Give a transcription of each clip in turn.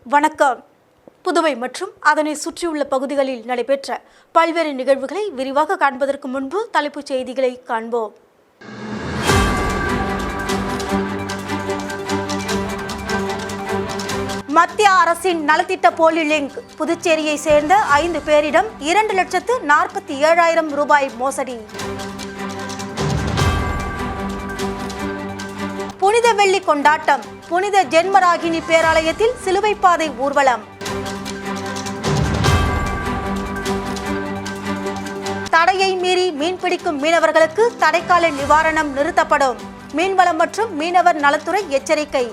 வணக்கம். புதுவை மற்றும் அதனை சுற்றியுள்ள பகுதிகளில் நடைபெற்ற பல்வேறு நிகழ்வுகளை விரிவாக காண்பதற்கு முன்பு தலைப்புச் செய்திகளை காண்போம். மத்திய அரசின் நலத்திட்ட போலி லிங்க். புதுச்சேரியை சேர்ந்த 5 பேரிடம் 2,47,000 ரூபாய் மோசடி. புனித வெள்ளி கொண்டாட்டம். புனித ஜென்மராகினி பேராலயத்தில் சிலுவை பாதை ஊர்வலம். தடையை மீறி மீன்பிடிக்கும் மீனவர்களுக்கு தடைக்கால நிவாரணம் நிறுத்தப்படும். மீன்வளம் மற்றும் மீனவர் நலத்துறை எச்சரிக்கை.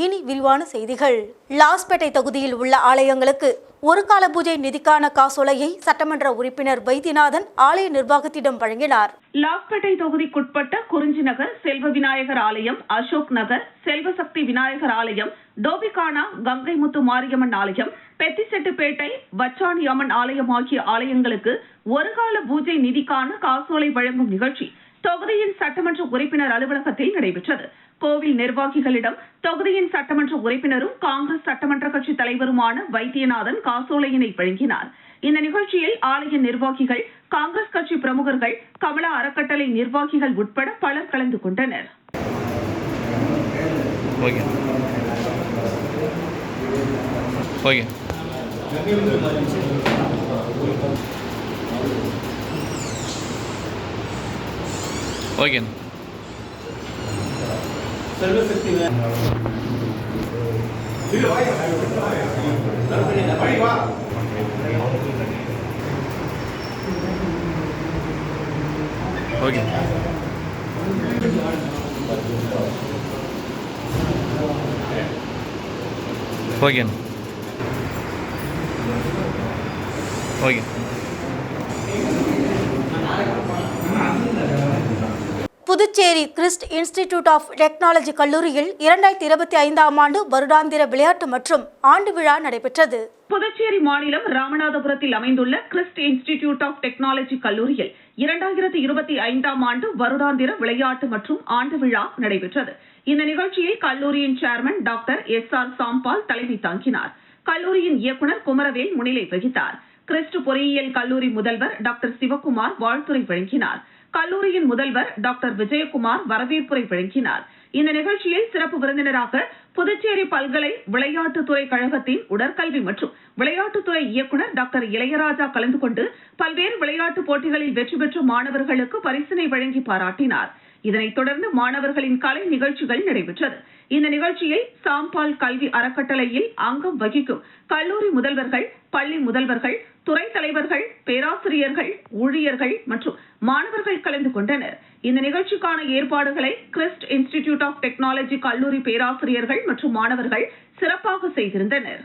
இனி விரிவான செய்திகள். லாஸ்பேட்டை தொகுதியில் உள்ள ஆலயங்களுக்கு ஒரு கால பூஜை நிதிக்கான காசோலையை சட்டமன்ற உறுப்பினர் வைத்தியநாதன் ஆலய நிர்வாகத்திடம் வழங்கினார். லாஸ்பேட்டை தொகுதிக்குட்பட்ட குறிஞ்சி நகர் செல்வ விநாயகர் ஆலயம், அசோக் நகர் செல்வசக்தி விநாயகர் ஆலயம், டோபிகானா கங்கைமுத்து மாரியம்மன் ஆலயம், பெத்திசெட்டுப்பேட்டை வச்சாணி அம்மன் ஆலயம் ஆகிய ஆலயங்களுக்கு ஒரு கால பூஜை நிதிக்கான காசோலை வழங்கும் நிகழ்ச்சி தொகுதியின் சட்டமன்ற உறுப்பினர் அலுவலகத்தில் நடைபெற்றது. கோவில் நிர்வாகிகளிடம் தொகுதியின் சட்டமன்ற உறுப்பினரும் காங்கிரஸ் சட்டமன்ற கட்சி தலைவருமான வைத்தியநாதன் காசோலையினை வழங்கினார். இந்த நிகழ்ச்சியில் ஆலய நிர்வாகிகள், காங்கிரஸ் கட்சி பிரமுகர்கள், கமலா அறக்கட்டளை நிர்வாகிகள் உட்பட பலர் கலந்து கொண்டனர். Puducherry Christ institute of technology கல்லூரியில் 2025ஆம் ஆண்டு வருடாந்திர விளையாட்டு மற்றும் ஆண்டு விழா நடைபெற்றது. புதுச்சேரி மாநிலம் ராமநாதபுரத்தில் அமைந்துள்ள கிறிஸ்ட் இன்ஸ்டிடியூட் ஆஃப் டெக்னாலஜி கல்லூரியில் 2025ஆம் ஆண்டு வருடாந்திர விளையாட்டு மற்றும் ஆண்டு விழா நடைபெற்றது. இந்த நிகழ்ச்சியில் கல்லூரியின் சேர்மன் டாக்டர் SR சாம்பால் தலைமை தாங்கினார். கல்லூரியின் இயக்குநர் குமரவேல் முன்னிலை வகித்தார். கிறிஸ்ட் பொறியியல் கல்லூரி முதல்வர் டாக்டர் சிவக்குமார் வாழ்த்துரை வழங்கினார். கல்லூரியின் முதல்வர் டாக்டர் விஜயகுமார் வரவேற்புரை வழங்கினார். இந்த நிகழ்ச்சியில் சிறப்பு விருந்தினராக புதுச்சேரி பல்கலை விளையாட்டுத்துறை கழகத்தின் உடற்கல்வி மற்றும் விளையாட்டுத்துறை இயக்குநர் டாக்டர் இளையராஜா கலந்து கொண்டு பல்வேறு விளையாட்டுப் போட்டிகளில் வெற்றி பெற்ற மாணவர்களுக்கு பரிசினை வழங்கி பாராட்டினார். இதனைத் தொடர்ந்து மாணவர்களின் கலை நிகழ்ச்சிகள் நடைபெற்றது. இந்த நிகழ்ச்சியில் சாம்பால் கல்வி அறக்கட்டளையில் அங்கம் வகிக்கும் கல்லூரி முதல்வர்கள், பள்ளி முதல்வர்கள், துறை தலைவர்கள், பேராசிரியர்கள், ஊழியர்கள் மற்றும் மாணவர்கள் கலந்து கொண்டனர். இந்த நிகழ்ச்சிக்கான ஏற்பாடுகளை கிறிஸ்ட் இன்ஸ்டிடியூட் ஆஃப் டெக்னாலஜி கல்லூரி பேராசிரியர்கள் மற்றும் மாணவர்கள் சிறப்பாக செய்திருந்தனர்.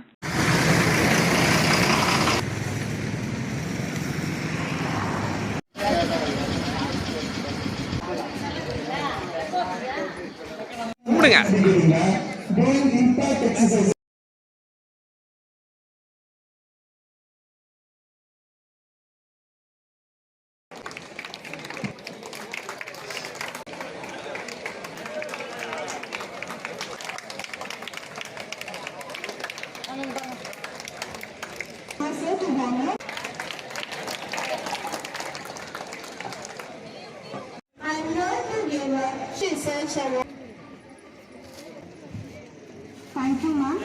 Thank you, ma'am.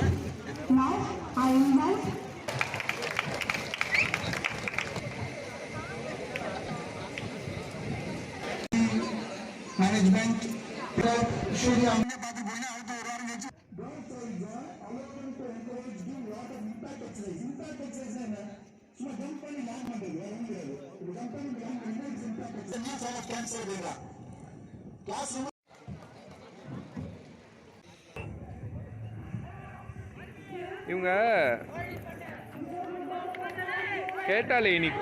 Now I invite management. Should we हमने बातें बोलना हो तो और नीचे. Don't say that. Allow them to encourage do lot of impact exercise. Impact exercise है ना. सुबह जंप करने लाग मत दो. यार हम लोग. जंप करने लाग मत दो. Impact exercise. ये सारा कैंसर देगा. Class இவங்க கேட்டாலே இனிப்பு.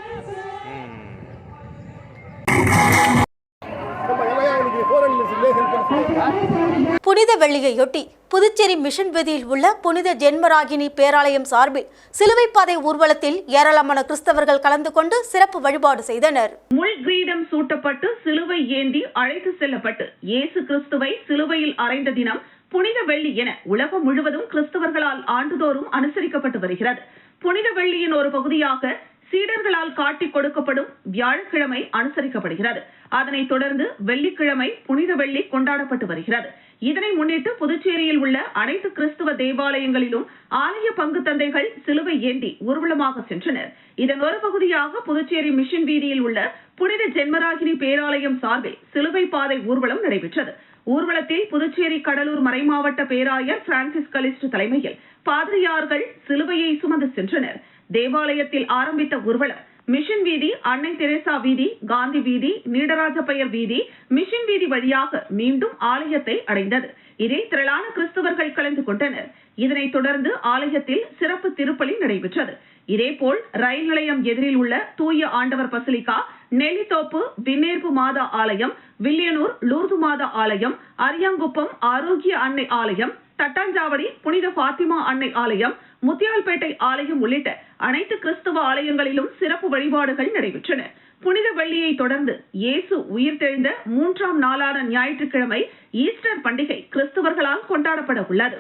புனித வெள்ளியையொட்டி புதுச்சேரி மிஷன் வீதியில் உள்ள புனித ஜென்மராகினி பேராலயம் சார்பில் சிலுவை பாதை ஊர்வலத்தில் ஏராளமான கிறிஸ்தவர்கள் கலந்து கொண்டு சிறப்பு வழிபாடு செய்தனர். முள் கிரீடம் சூட்டப்பட்டு சிலுவை ஏந்தி அழைத்து செல்லப்பட்டு இயேசு கிறிஸ்துவை சிலுவையில் அறைந்த தினம் புனித வெள்ளி என உலகம் முழுவதும் கிறிஸ்தவர்களால் ஆண்டுதோறும் அனுசரிக்கப்பட்டு வருகிறது. புனித வெள்ளியின் ஒரு பகுதியாக சீடர்களால் காட்டிக் கொடுக்கப்படும் வியாழக்கிழமை அனுசரிக்கப்படுகிறது. அதனைத் தொடர்ந்து வெள்ளிக்கிழமை புனித வெள்ளி கொண்டாடப்பட்டு வருகிறது. இதனை முன்னிட்டு புதுச்சேரியில் உள்ள அனைத்து கிறிஸ்துவ தேவாலயங்களிலும் ஆலய பங்கு தந்தைகள் சிலுவை ஏந்தி ஊர்வலமாக சென்றனர். இதன் ஒரு பகுதியாக புதுச்சேரி மிஷன் வீதியில் உள்ள புனித ஜென்மராகினி பேராலயம் சார்பில் சிலுவை பாதை ஊர்வலம் நடைபெற்றது. ஊர்வலத்தில் புதுச்சேரி கடலூர் மறைமாவட்ட பேராயர் பிரான்சிஸ் கலிஸ்ட் தலைமையில் பாதிரியார்கள் சிலுவையை சுமந்து சென்றனர். தேவாலயத்தில் ஆரம்பித்த ஊர்வலம் மிஷன் வீதி, அன்னை தெரேசா வீதி, காந்தி வீதி, நீடராஜப்பயர் வீதி, மிஷன் வீதி வழியாக மீண்டும் ஆலயத்தை அடைந்தது. இதில் திரளான கிறிஸ்தவர்கள் கலந்து கொண்டனர். இதனைத் தொடர்ந்து ஆலயத்தில் சிறப்பு திருப்பலி நடைபெற்றது. இதேபோல் ரயில் நிலையம் எதிரில் உள்ள தூய ஆண்டவர் பசிலிக்கா, நெல்லித்தோப்பு விண்ணேற்பு மாதா ஆலயம், வில்லியனூர் லூர்து மாதா ஆலயம், அரியாங்குப்பம் ஆரோக்கிய அன்னை ஆலயம், தட்டாஞ்சாவடி புனித பாத்திமா அன்னை ஆலயம், முத்தியால்பேட்டை ஆலயம் உள்ளிட்ட அனைத்து கிறிஸ்தவ ஆலயங்களிலும் சிறப்பு வழிபாடுகள் நடைபெற்றன. புனித வெள்ளியை தொடர்ந்து இயேசு உயிர்த்தெழுந்த 3ஆம் நாளான ஞாயிற்றுக்கிழமை ஈஸ்டர் பண்டிகை கிறிஸ்தவர்களால் கொண்டாடப்பட உள்ளது.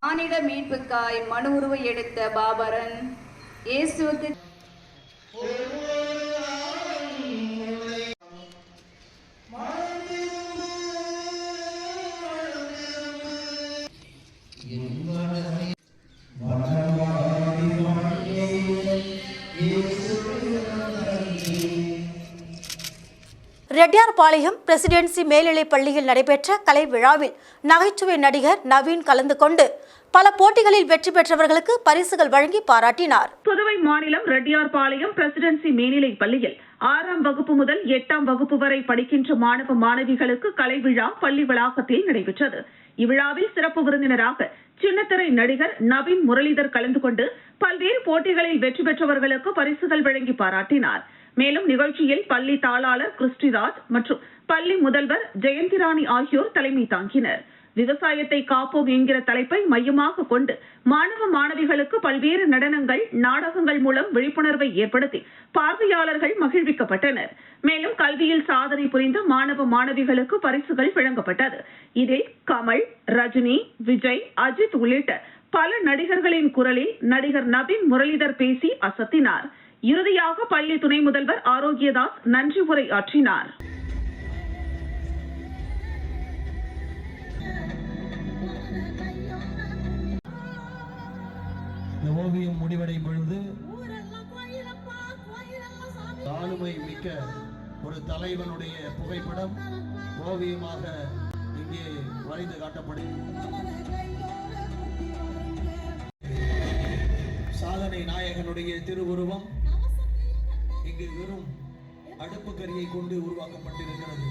மானிட மீட்புக்காய் மனு உருவை எடுத்த பாபரன் இயேசுவுக்கு ரெட்டியார்பாளையம் பிரசிடென்சி மேல்நிலைப் பள்ளியில் நடைபெற்ற கலை விழாவில் நகைச்சுவை நடிகர் நவீன் கலந்து கொண்டு பல போட்டிகளில் வெற்றி பெற்றவர்களுக்கு பரிசுகள் வழங்கி பாராட்டினார். புதுவை மாநிலம் ரெட்டியார்பாளையம் பிரசிடென்சி மேல்நிலைப் பள்ளியில் 6ஆம் வகுப்பு முதல் 8ஆம் வகுப்பு வரை படிக்கின்ற மாணவ மாணவிகளுக்கு கலை விழா பள்ளி வளாகத்தில் நடைபெற்றது. இவ்விழாவில் சிறப்பு விருந்தினராக சின்னத்திரை நடிகர் நவீன் முரளிதர் கலந்து கொண்டு பல்வேறு போட்டிகளில் வெற்றி பெற்றவர்களுக்கு பரிசுகள் வழங்கி பாராட்டினார். மேலும் நிகழ்ச்சியில் பள்ளி தாளாளர் கிறிஸ்டிராஜ் மற்றும் பள்ளி முதல்வர் ஜெயந்திராணி ஆகியோர் தலைமை தாங்கினர். விவசாயத்தை காப்போம் என்கிற தலைப்பை மையமாக கொண்டு மாணவ மாணவிகளுக்கு பல்வேறு நடனங்கள், நாடகங்கள் மூலம் விழிப்புணர்வை ஏற்படுத்தி பார்வையாளர்கள் மகிழ்விக்கப்பட்டனர். மேலும் கல்வியில் சாதனை புரிந்த மாணவ மாணவிகளுக்கு பரிசுகள் வழங்கப்பட்டது. இதில் கமல், ரஜினி, விஜய், அஜித் உள்ளிட்ட பல நடிகர்களின் குரலில் நடிகர் நவீன் முரளிதர் பேசி அசத்தினார். இறுதியாக பள்ளி துணை முதல்வர் ஆரோக்கியதாஸ் நன்றி உரை ஆற்றினார். ஓவியம் முடிவடையும் பொழுது ஆளுமை மிக்க ஒரு தலைவனுடைய புகைப்படம் ஓவியமாக இங்கே வரைந்து காட்டப்படும். சாதனை நாயகனுடைய திருவுருவம் இங்கு வெறும் அடுப்பு கரியை கொண்டு உருவாக்கப்பட்டிருக்கிறது.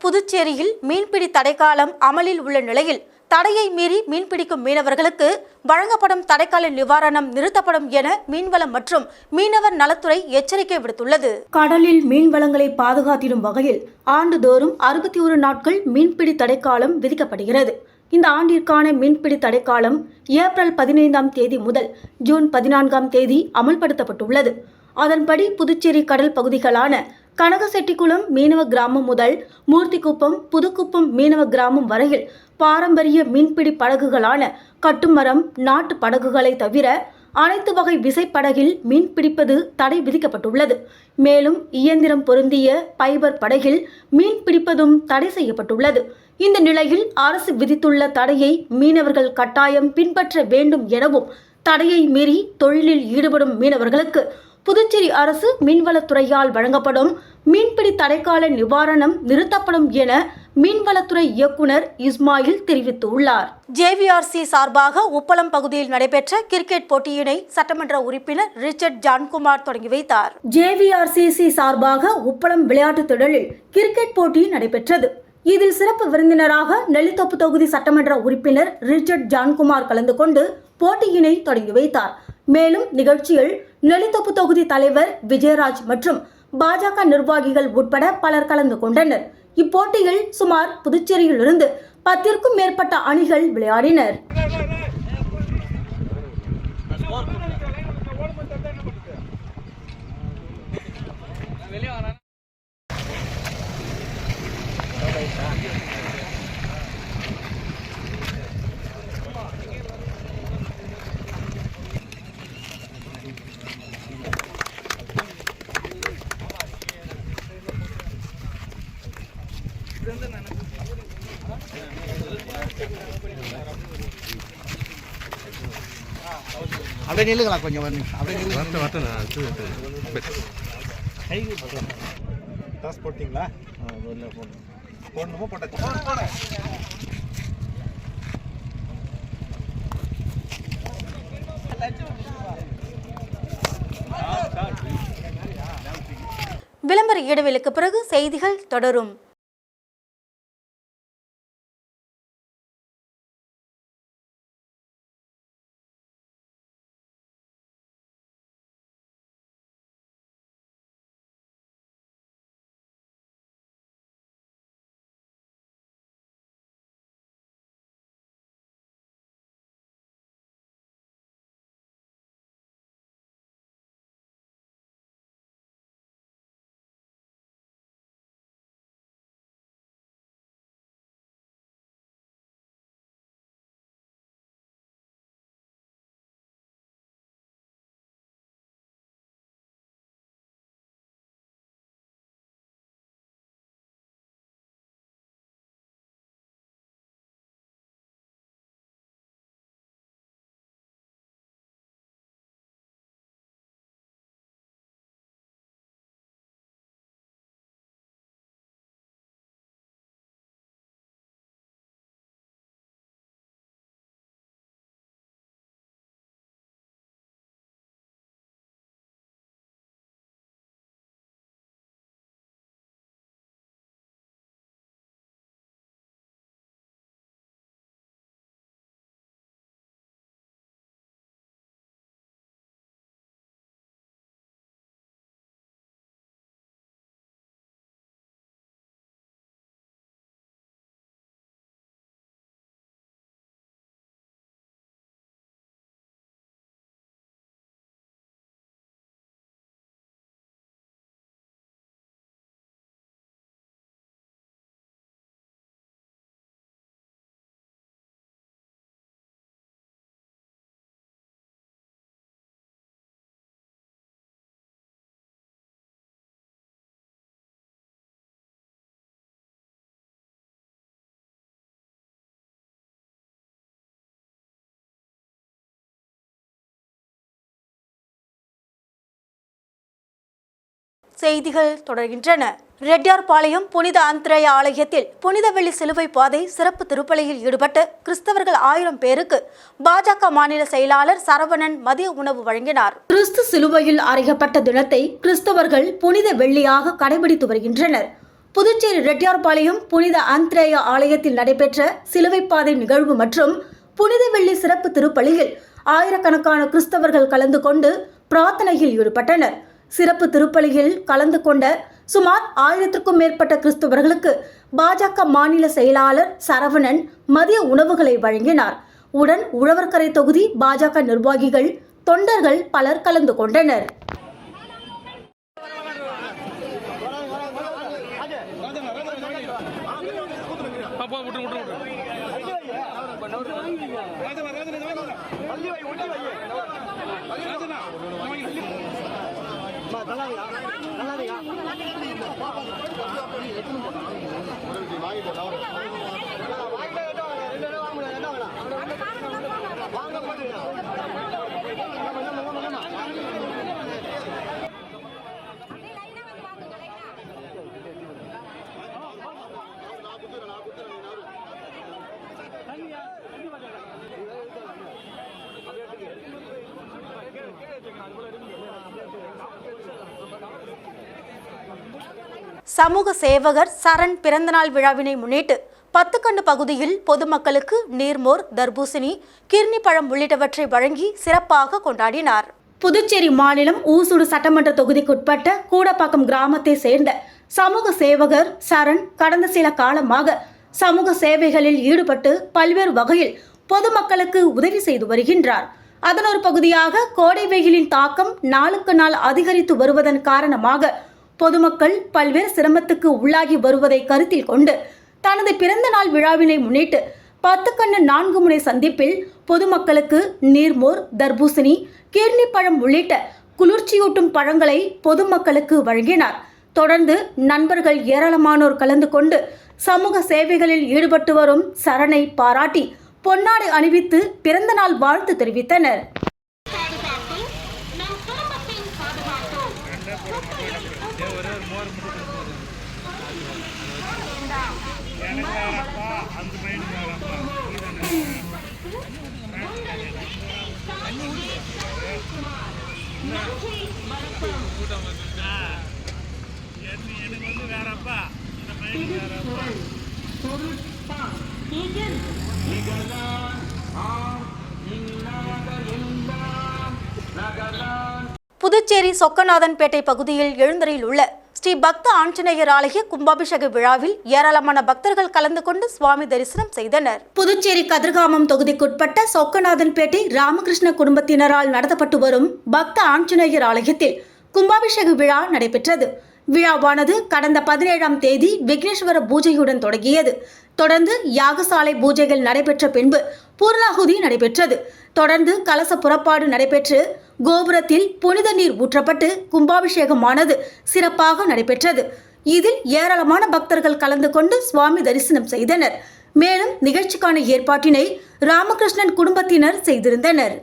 புதுச்சேரியில் மீன்பிடி தடைக்காலம் அமலில் உள்ள நிலையில் தடையை மீறி மீன்பிடிக்கும் மீனவர்களுக்கு வழங்கப்படும் தடைக்கால நிவாரணம் நிறுத்தப்படும் என மீன்வளம் மற்றும் மீனவர் நலத்துறை எச்சரிக்கை விடுத்துள்ளது. கடலில் மீன்வளங்களை பாதுகாத்திடும் வகையில் ஆண்டுதோறும் 61 நாட்கள் மீன்பிடி தடைக்காலம் விதிக்கப்படுகிறது. இந்த ஆண்டிற்கான மீன்பிடி தடைக்காலம் ஏப்ரல் 15ஆம் தேதி முதல் ஜூன் 14ஆம் தேதி அமல்படுத்தப்பட்டுள்ளது. அதன்படி புதுச்சேரி கடல் பகுதிகளான கனகசெட்டிக்குளம் மீனவ கிராமம் முதல் மூர்த்திக்குப்பம், புதுக்குப்பம் மீனவ கிராமம் வரையில் பாரம்பரிய மீன்பிடி படகுகளான கட்டுமரம், நாட்டு படகுகளை தவிர அனைத்து வகை விசைப்படகில் மீன்பிடிப்பது தடை விதிக்கப்பட்டுள்ளது. மேலும் இயந்திரம் பொருந்திய பைபர் படகில் மீன்பிடிப்பதும் தடை செய்யப்பட்டுள்ளது. இந்த நிலையில் அரசு விதித்துள்ள தடையை மீனவர்கள் கட்டாயம் பின்பற்ற வேண்டும் எனவும் தடையை மீறி தொழிலில் ஈடுபடும் மீனவர்களுக்கு புதுச்சேரி அரசு மீன்வளத்துறையால் வழங்கப்படும் மீன்பிடி தடைக்கால நிவாரணம் நிறுத்தப்படும் என மீன்வளத்துறை இயக்குனர் இஸ்மாயில் தெரிவித்துள்ளார். ஜேவிஆர்சி சார்பாக உப்பளம் பகுதியில் நடைபெற்ற கிரிக்கெட் போட்டியினை சட்டமன்ற உறுப்பினர் ரிச்சர்ட் ஜான்குமார் தொடங்கி வைத்தார். ஜேவிஆர்சிசி சார்பாக உப்பளம் விளையாட்டு திடலில் கிரிக்கெட் போட்டி நடைபெற்றது. இதில் சிறப்பு விருந்தினராக நெல்லித்தோப்பு தொகுதி சட்டமன்ற உறுப்பினர் ரிச்சர்ட் ஜான்குமார் கலந்து கொண்டு போட்டியினை தொடங்கி வைத்தார். மேலும் நிகழ்ச்சியில் நெல்லித்தோப்பு தொகுதி தலைவர் விஜயராஜ் மற்றும் பாஜக நிர்வாகிகள் உட்பட பலர் கலந்து கொண்டனர். இப்போட்டியில் சுமார் புதுச்சேரியிலிருந்து 10க்கும் மேற்பட்ட அணிகள் விளையாடினர். அப்படியே நில்லுங்களா கொஞ்சம் ஒரு நிமிஷம் அப்படியே டாஸ் போட்டிங்களா போடணுமோ போட்ட விளம்பர இடைவெளிக்கு பிறகு செய்திகள் தொடரும். செய்திகள் தொடர்கின்றன. ரெட்டியார்பாளையம் புனித அந்திரேயா ஆலயத்தில் புனித வெள்ளி சிலுவை பாதை சிறப்பு திருப்பலியில் ஈடுபட்டு கிறிஸ்தவர்கள் 1000 பேருக்கு பாஜக மாநில செயலாளர் சரவணன் மதிய உணவு வழங்கினார். கிறிஸ்து சிலுவையில் அறையப்பட்ட தினத்தை கிறிஸ்தவர்கள் புனித வெள்ளியாக கடைபிடித்து வருகின்றனர். புதுச்சேரி ரெட்டியார்பாளையம் புனித அந்திரேயா ஆலயத்தில் நடைபெற்ற சிலுவை பாதை நிகழ்வு மற்றும் புனித வெள்ளி சிறப்பு திருப்பலியில் ஆயிரக்கணக்கான கிறிஸ்தவர்கள் கலந்து கொண்டு பிரார்த்தனையில் ஈடுபட்டனர். சிறப்பு திருப்பலியில் கலந்து கொண்ட சுமார் 1000க்கும் மேற்பட்ட கிறிஸ்தவர்களுக்கு பாஜக மாநில செயலாளர் சரவணன் மதிய உணவுகளை வழங்கினார். உடன் உழவர்கரை தொகுதி பாஜக நிர்வாகிகள், தொண்டர்கள் பலர் கலந்து கொண்டனர். சமூக சேவகர் சரண் பிறந்தநாள் விழாவினை முன்னிட்டு பத்துக்கண்டு பகுதியில் பொதுமக்களுக்கு நீர்மோர், தர்பூசணி, கிர்னி பழம் உள்ளிட்டவற்றை வழங்கி சிறப்பாக கொண்டாடினார். புதுச்சேரி மாநிலம் ஊசுடு சட்டமன்ற தொகுதிக்குட்பட்ட கூடப்பாக்கம் கிராமத்தை சேர்ந்த சமூக சேவகர் சரண் கடந்த சில காலமாக சமூக சேவைகளில் ஈடுபட்டு பல்வேறு வகையில் பொதுமக்களுக்கு உதவி செய்து வருகின்றார். அதன் ஒரு பகுதியாக கோடை வெயிலின் தாக்கம் நாளுக்கு நாள் அதிகரித்து வருவதன் காரணமாக பொதுமக்கள் பல்வேறு சிரமத்துக்கு உள்ளாகி வருவதை கருத்தில் கொண்டு தனது பிறந்த நாள் விழாவினை முன்னிட்டு பத்துக்கண்ணு 4 முனை சந்திப்பில் பொதுமக்களுக்கு நீர்மோர், தர்பூசணி, கிர்னி பழம் உள்ளிட்ட குளிர்ச்சியூட்டும் பழங்களை பொதுமக்களுக்கு வழங்கினார். தொடர்ந்து நண்பர்கள் ஏராளமானோர் கலந்து கொண்டு சமூக சேவைகளில் ஈடுபட்டு வரும் சரணை பாராட்டி பொன்னாடை அணிவித்து பிறந்த நாள் வாழ்த்து தெரிவித்தனர். புதுச்சேரி சொக்கநாதன்பேட்டை பகுதியில் எழுந்தரில் உள்ள ஸ்ரீ பக்த ஆஞ்சநேயர் ஆலய கும்பாபிஷேக விழாவில் ஏராளமான பக்தர்கள் கலந்து கொண்டு சுவாமி தரிசனம் செய்தனர். புதுச்சேரி கதிர்காமம் தொகுதிக்குட்பட்ட சொக்கநாதன்பேட்டை ராமகிருஷ்ண குடும்பத்தினரால் நடத்தப்பட்டு வரும் பக்த ஆஞ்சநேயர் ஆலயத்தில் கும்பாபிஷேக விழா நடைபெற்றது. விழாவானது கடந்த 17ஆம் தேதி விக்னேஸ்வர பூஜையுடன் தொடங்கியது. தொடர்ந்து யாகசாலை பூஜைகள் நடைபெற்ற பின்பு பூர்ணாகுதி நடைபெற்றது. தொடர்ந்து கலச புறப்பாடு நடைபெற்று கோபுரத்தில் புனித நீர் ஊற்றப்பட்டு கும்பாபிஷேகமானது சிறப்பாக நடைபெற்றது. இதில் ஏராளமான பக்தர்கள் கலந்து கொண்டு சுவாமி தரிசனம் செய்தனர். மேலும் நிகழ்ச்சிக்கான ஏற்பாட்டினை ராமகிருஷ்ணன் குடும்பத்தினர் செய்திருந்தனர்.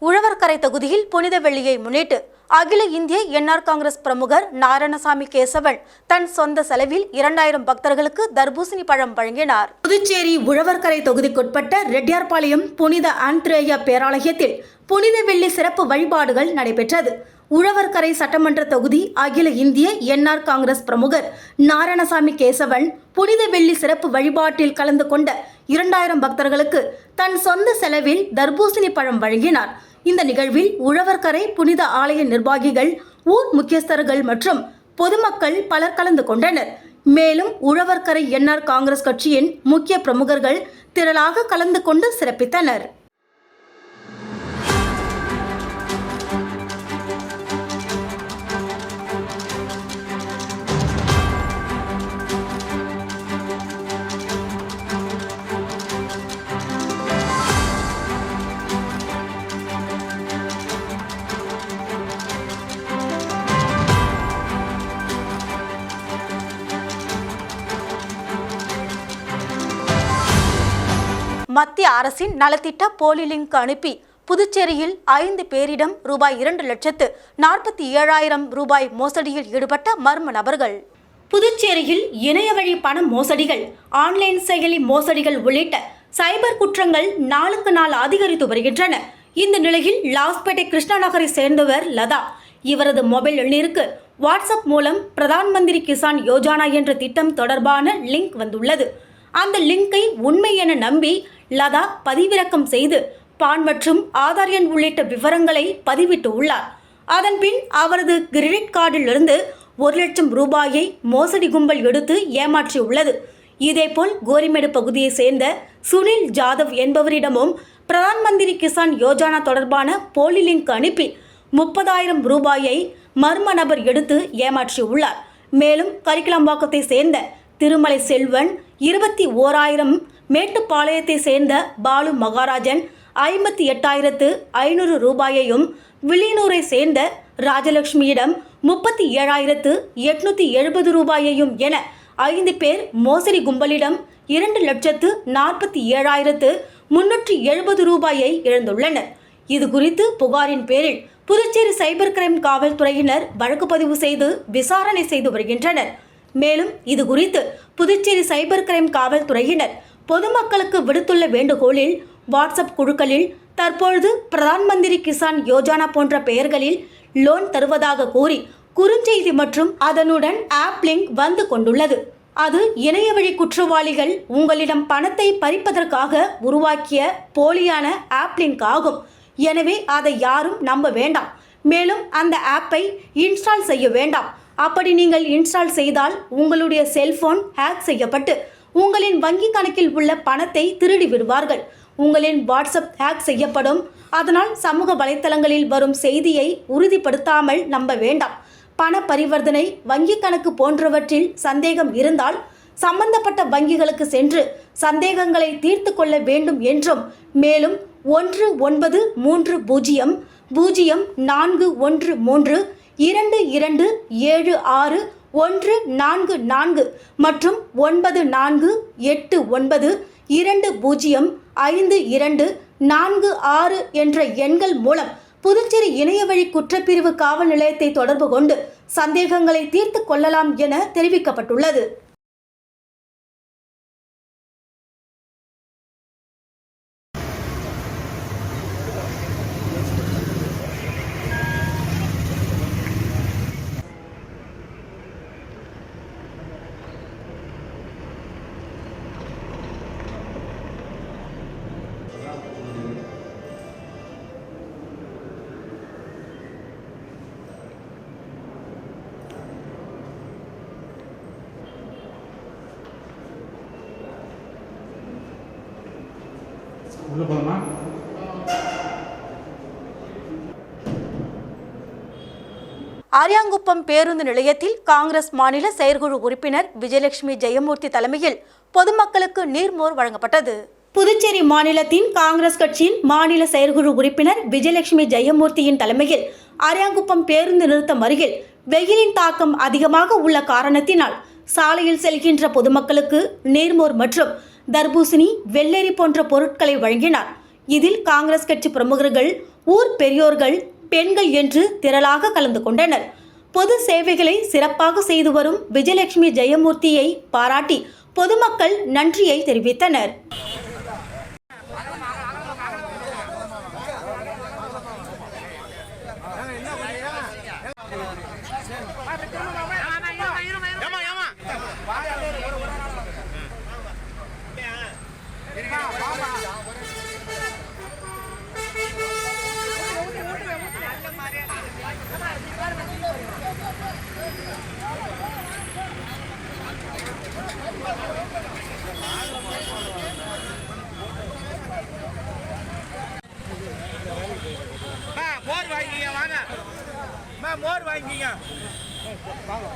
உழவர்கரை தொகுதியில் புனித வெள்ளியை முன்னிட்டு அகில இந்திய என்ஆர் காங்கிரஸ் பிரமுகர் நாராயணசாமி கேசவன் தன் சொந்த செலவில் 2000 பக்தர்களுக்கு தர்பூசணி பழம் வழங்கினார். புதுச்சேரி உழவர்கரை தொகுதிக்குட்பட்ட ரெட்டியார்பாளையம் புனித ஆந்திரேயா பேராலயத்தில் புனித வெள்ளி சிறப்பு வழிபாடுகள் நடைபெற்றது. உழவர்கரை சட்டமன்ற தொகுதி அகில இந்திய என்ஆர் காங்கிரஸ் பிரமுகர் நாராயணசாமி கேசவன் புனித வெள்ளி சிறப்பு வழிபாட்டில் கலந்து கொண்ட 2000 பக்தர்களுக்கு தன் சொந்த செலவில் தர்பூசணி பழம் வழங்கினார். இந்த நிகழ்வில் உழவர்கரை புனித ஆலய நிர்வாகிகள், ஊர் முக்கியஸ்தர்கள் மற்றும் பொதுமக்கள் பலர் கலந்து கொண்டனர். மேலும் உழவர்கரை என்ஆர் காங்கிரஸ் கட்சியின் முக்கிய பிரமுகர்கள் திரளாக கலந்து கொண்டு சிறப்பித்தனர். மத்திய அரசின் நலத்திட்ட போலி லிங்க் அனுப்பி புதுச்சேரியில் 5 பேரிடம் ரூபாய் 2,47,000 ரூபாய் மோசடியில் ஈடுபட்ட மர்ம நபர்கள். புதுச்சேரியில் இணையவழி பண மோசடிகள், ஆன்லைன் செயலி மோசடிகள் உள்ளிட்ட சைபர் குற்றங்கள் நாளுக்கு நாள் அதிகரித்து வருகின்றன. இந்த நிலையில் லாஸ்பேட்டை கிருஷ்ணா நகரை சேர்ந்தவர் லதா. இவரது மொபைல் எண்ணிற்கு வாட்ஸ்அப் மூலம் பிரதான் மந்திரி கிசான் யோஜனா என்ற திட்டம் தொடர்பான லிங்க் வந்துள்ளது. அந்த லிங்கை உண்மை என நம்பி லதா பதிவிறக்கம் செய்து பான் மற்றும் ஆதார் எண் உள்ளிட்ட விவரங்களை பதிவிட்டு உள்ளார். அதன்பின் அவரது கிரெடிட் கார்டிலிருந்து 1,00,000 ரூபாயை மோசடி கும்பல் எடுத்து ஏமாற்றியுள்ளது. இதேபோல் கோரிமேடு பகுதியை சேர்ந்த சுனில் ஜாதவ் என்பவரிடமும் பிரதான் மந்திரி கிசான் யோஜனா தொடர்பான போலி லிங்க் அனுப்பி 30,000 ரூபாயை மர்ம நபர் எடுத்து ஏமாற்றியுள்ளார். மேலும் கரிக்கலம்பாக்கத்தை சேர்ந்த திருமலை செல்வன் 21,000 மேட்டுப்பாளையத்தை சேர்ந்த பாலு மகாராஜன் 58,500 ரூபாயையும், வில்லியனூரை சேர்ந்த ராஜலட்சுமியிடம் 37,870 ரூபாயையும் என 5 பேர் மோசடி கும்பலிடம் 2,47,370 ரூபாயை இழந்துள்ளனர். இது குறித்து புகாரின் பேரில் புதுச்சேரி சைபர் கிரைம் காவல்துறையினர் வழக்கு பதிவு செய்து விசாரணை செய்து வருகின்றனர். மேலும் இது குறித்து புதுச்சேரி சைபர் கிரைம் காவல்துறையினர் பொதுமக்களுக்கு விடுத்துள்ள வேண்டுகோளில் வாட்ஸ்அப் குழுக்களில் தற்பொழுது பிரதான் மந்திரி கிசான் யோஜனா போன்ற பெயர்களில் லோன் தருவதாக கூறி குறுஞ்செய்தி மற்றும் அதனுடன் ஆப் லிங்க் வந்து கொண்டுள்ளது. அது இணையவழி குற்றவாளிகள் உங்களிடம் பணத்தை பறிப்பதற்காக உருவாக்கிய போலியான ஆப் லிங்க் ஆகும். எனவே அதை யாரும் நம்ப வேண்டாம். மேலும் அந்த ஆப்பை இன்ஸ்டால் செய்ய வேண்டாம். அப்படி நீங்கள் இன்ஸ்டால் செய்தால் உங்களுடைய செல்போன் ஹேக் செய்யப்பட்டு உங்களின் வங்கி கணக்கில் உள்ள பணத்தை திருடி விடுவார்கள். உங்களின் வாட்ஸ்அப் ஹேக் செய்யப்படும். அதனால் சமூக வலைத்தளங்களில் வரும் செய்தியை உறுதிப்படுத்தாமல் நம்ப வேண்டாம். பண பரிவர்த்தனை, வங்கி கணக்கு போன்றவற்றில் சந்தேகம் இருந்தால் சம்பந்தப்பட்ட வங்கிகளுக்கு சென்று சந்தேகங்களை தீர்த்து கொள்ள வேண்டும் என்றும், மேலும் 1913-2276-144 மற்றும் 9489205246 என்ற எண்கள் மூலம் புதுச்சேரி இணையவழி குற்றப்பிரிவு காவல் நிலையத்தை தொடர்பு கொண்டு சந்தேகங்களை தீர்த்து கொள்ளலாம் என தெரிவிக்கப்பட்டுள்ளது. உள்ள போகலாமா? ஆரியாங்குப்பம் பேருந்து நிலையத்தில் காங்கிரஸ் மாநில செயற்குழு உறுப்பினர் விஜயலட்சுமி ஜெயமூர்த்தி தலைமையில் பொதுமக்களுக்கு நீர்மோர் வழங்கப்பட்டது. புதுச்சேரி மாநிலத்தின் காங்கிரஸ் கட்சியின் மாநில செயற்குழு உறுப்பினர் விஜயலட்சுமி ஜெயமூர்த்தியின் தலைமையில் ஆரியாங்குப்பம் பேருந்து நிறுத்தம் அருகில் வெயிலின் தாக்கம் அதிகமாக உள்ள காரணத்தினால் சாலையில் செல்கின்ற பொதுமக்களுக்கு நீர்மோர் மற்றும் தர்பூசணி, வெள்ளரி போன்ற பொருட்களை வழங்கினார். இதில் காங்கிரஸ் கட்சி பிரமுகர்கள், ஊர் பெரியோர்கள், பெண்கள் என்று திரளாக கலந்து கொண்டனர். பொது சேவைகளை சிறப்பாக செய்து வரும் விஜயலட்சுமி ஜெயமூர்த்தியை பாராட்டி பொதுமக்கள் நன்றியை தெரிவித்தனர். மோர் வாங்கிங்க வாங்க, மோர் வாங்கிங்க வாங்க.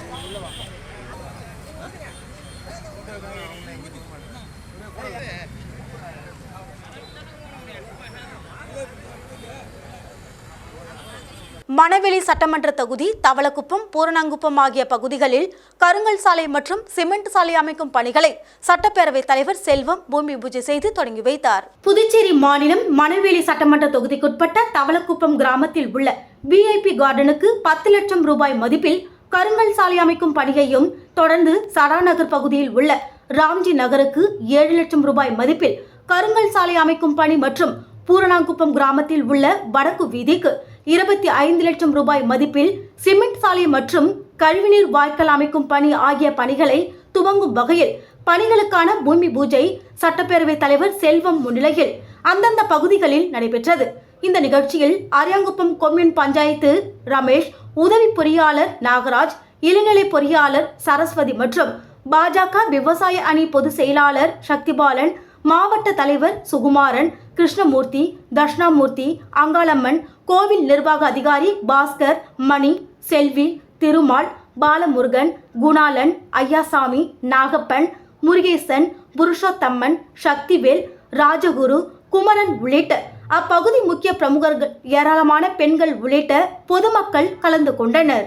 மணவெளி சட்டமன்ற தொகுதி தவளக்குப்பம், பூரணங்குப்பம் ஆகிய பகுதிகளில் கருங்கல் சாலை மற்றும் சிமெண்ட் சாலை அமைக்கும் பணிகளை சட்டப்பேரவைத் தலைவர் செல்வம் பூமி பூஜை செய்து தொடங்கி வைத்தார். புதுச்சேரி மாநிலம் மணவெளி சட்டமன்ற தொகுதிக்குட்பட்ட தவளக்குப்பம் கிராமத்தில் உள்ள VIP கார்டனுக்கு 10 லட்சம் ரூபாய் மதிப்பில் கருங்கல் சாலை அமைக்கும் பணியையும், தொடர்ந்து சடாநகர் பகுதியில் உள்ள ராம்ஜி நகருக்கு 7 லட்சம் ரூபாய் மதிப்பில் கருங்கல் சாலை அமைக்கும் பணி மற்றும் பூரணாங்குப்பம் கிராமத்தில் உள்ள வடக்கு வீதிக்கு 25 லட்சம் ரூபாய் மதிப்பில் சிமெண்ட் சாலை மற்றும் கழிவுநீர் வாய்க்கால் அமைக்கும் பணி ஆகிய பணிகளை துவங்கும் வகையில் பணிகளுக்கான பூமி பூஜை சட்டப்பேரவைத் தலைவர் செல்வம் முன்னிலையில் அந்தந்த பகுதிகளில் நடைபெற்றது. இந்த நிகழ்ச்சியில் ஆரியாங்குப்பம் கொம்யூன் பஞ்சாயத்து ரமேஷ், உதவி பொறியாளர் நாகராஜ், இளநிலை பொறியாளர் சரஸ்வதி மற்றும் பாஜக விவசாய அணி பொதுச் செயலாளர் சக்திபாலன், மாவட்ட தலைவர் சுகுமாரன், கிருஷ்ணமூர்த்தி, தட்சிணாமூர்த்தி, அங்காளம்மன், கோவில் நிர்வாக அதிகாரி பாஸ்கர், மணி, செல்வி, திருமால், பாலமுருகன், குணாலன், ஐயாசாமி, நாகப்பன், முருகேசன், புருஷோத்தம்மன், சக்திவேல், ராஜகுரு, குமரன் உள்ளிட்ட அப்பகுதி முக்கிய பிரமுகர்கள், ஏராளமான பெண்கள் உள்ளிட்ட பொதுமக்கள் கலந்து கொண்டனர்.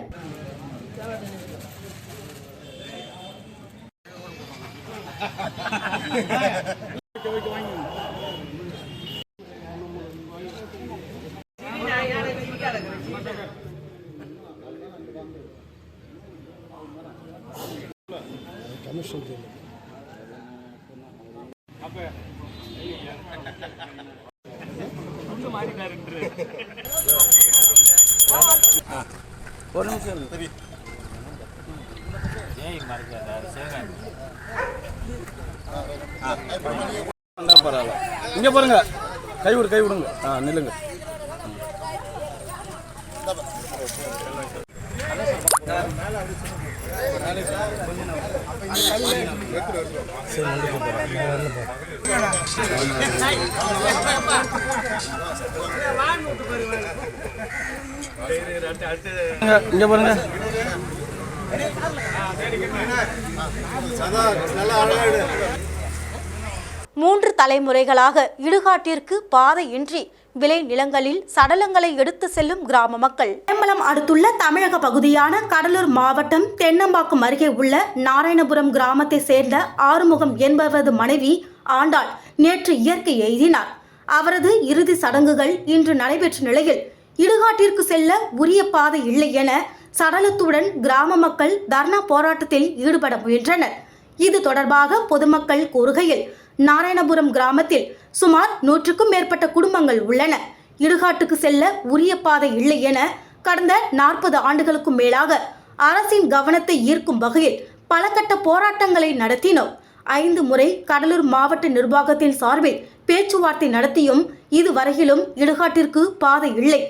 ஒரு நிமிஷம் பரவாயில்ல. இங்க பாருங்க, கை விடுங்க. நில்லுங்க. இங்க பாருங்க. மூன்று தலைமுறைகளாக இடுகாட்டிற்கு பாதையின்றி விளை நிலங்களில் சடலங்களை எடுத்து செல்லும் கிராம மக்கள். வேம்பலம் அடுத்துள்ள தமிழக பகுதியான கடலூர் மாவட்டம் தென்னம்பாக்கம் அருகே உள்ள நாராயணபுரம் கிராமத்தை சேர்ந்த ஆறுமுகம் என்பவரது மனைவி ஆண்டாள் நேற்று இயற்கை எய்தினார். அவரது இறுதி சடங்குகள் இன்று நடைபெற்ற நிலையில் இடுகாட்டிற்கு செல்ல உரிய பாதை இல்லை என சடலத்துடன் கிராம மக்கள் தர்ணா போராட்டத்தில் ஈடுபட முயன்றனர். இது தொடர்பாக பொதுமக்கள் கூறுகையில், நாராயணபுரம் கிராமத்தில் சுமார் 100க்கும் மேற்பட்ட குடும்பங்கள் உள்ளன. இடுகாட்டுக்கு செல்ல உரிய பாதை இல்லை என கடந்த 40 ஆண்டுகளுக்கும் மேலாக அரசின் கவனத்தை ஈர்க்கும் வகையில் பல கட்ட போராட்டங்களை நடத்தினோம். 5 முறை கடலூர் மாவட்ட நிர்வாகத்தின் சார்பில் பேச்சுவார்த்தை நடத்தியும் இதுவரையிலும் இடுகாட்டிற்கு பாதை இல்லை.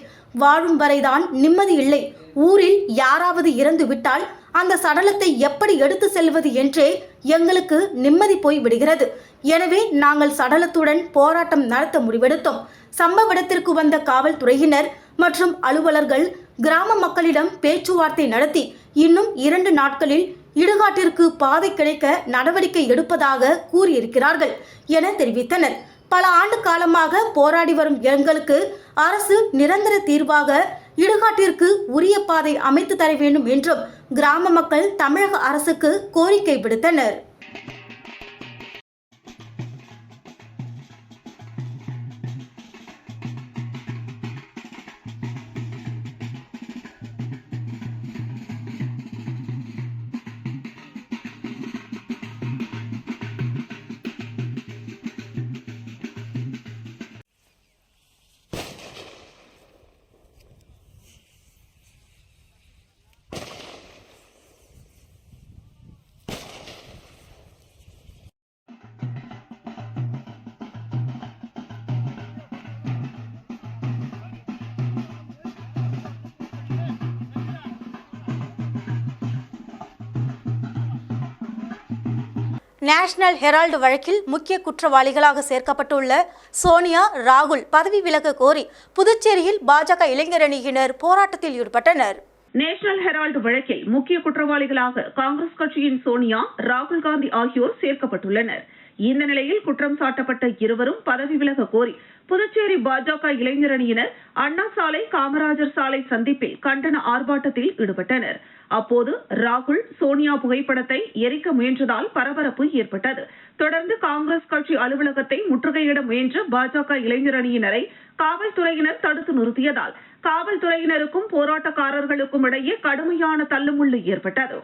வாழும் வரைதான் நிம்மதி இல்லை. ஊரில் யாராவது இறந்து விட்டால் அந்த சடலத்தை எப்படி எடுத்து செல்வது என்றே எங்களுக்கு நிம்மதி போய் விடுகிறது. எனவே நாங்கள் சடலத்துடன் போராட்டம் நடத்த முடிவெடுத்தோம். சம்பவ இடத்திற்கு வந்த காவல்துறையினர் மற்றும் அலுவலர்கள் கிராம மக்களிடம் பேச்சுவார்த்தை நடத்தி இன்னும் 2 நாட்களில் இடுகாட்டிற்கு பாதை கிடைக்க நடவடிக்கை எடுப்பதாக கூறியிருக்கிறார்கள் என தெரிவித்தனர். பல ஆண்டு காலமாக போராடி வரும் எங்களுக்கு அரசு நிரந்தர தீர்வாக இடுகாட்டிற்கு உரிய பாதை அமைத்து தர வேண்டும் என்றும் கிராம மக்கள் தமிழக அரசுக்கு கோரிக்கை விடுத்தனர். நேஷனல் ஹெரால்டு வழக்கில் முக்கிய குற்றவாளிகளாக சேர்க்கப்பட்டுள்ள சோனியா, ராகுல் பதவி விலக கோரி புதுச்சேரியில் பாஜக இளைஞரணியினர் போராட்டத்தில் ஈடுபட்டனர். நேஷனல் ஹெரால்டு வழக்கில் முக்கிய குற்றவாளிகளாக காங்கிரஸ் கட்சியின் சோனியா, ராகுல் காந்தி ஆகியோர் சேர்க்கப்பட்டுள்ளனர். இந்த நிலையில் குற்றம் சாட்டப்பட்ட இருவரும் பதவி விலக கோரி புதுச்சேரி பாஜக இளைஞரணியினர் அண்ணா சாலை, காமராஜர் சாலை சந்திப்பில் கண்டன ஆர்ப்பாட்டத்தில் ஈடுபட்டனர். அப்போது ராகுல், சோனியா புகைப்படத்தை எரிக்க முயன்றதால் பரபரப்பு ஏற்பட்டது. தொடர்ந்து காங்கிரஸ் கட்சி அலுவலகத்தை முற்றுகையிட முயன்ற பாஜக இளைஞரணியினரை காவல்துறையினர் தடுத்து நிறுத்தியதால் காவல்துறையினருக்கும் போராட்டக்காரர்களுக்கும் இடையே கடுமையான தள்ளுமுள்ளு ஏற்பட்டது.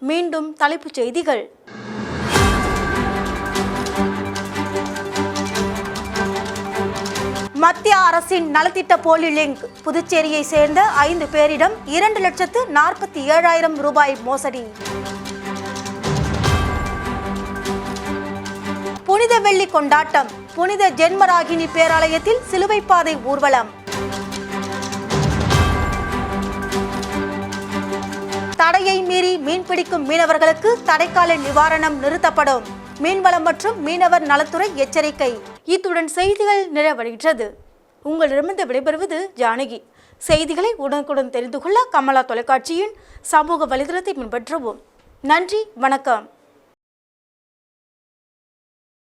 மீண்டும் தலைப்புச் செய்திகள். மத்திய அரசின் நலத்திட்ட போலி லிங்க். புதுச்சேரியை சேர்ந்த 5 பேரிடம் 2,47,000 ரூபாய் மோசடி. புனித வெள்ளி கொண்டாட்டம். புனித ஜென்மராகினி பேராலயத்தில் சிலுவை பாதை ஊர்வலம். தடையை மீறி மீன்பிடிக்கும் மீனவர்களுக்கு தடைக்கால நிவாரணம் நிறுத்தப்படும். மீன்வளம் மற்றும் மீனவர் நலத்துறை எச்சரிக்கை. இத்துடன் செய்திகள் நிறைவடைகிறது. உங்களிடமிருந்து விடைபெறுவது ஜானகி. செய்திகளை உடனுக்குடன் தெரிந்து கொள்ள கமலா தொலைக்காட்சியின் சமூக வலைதளத்தை பின்பற்றவும். நன்றி, வணக்கம்.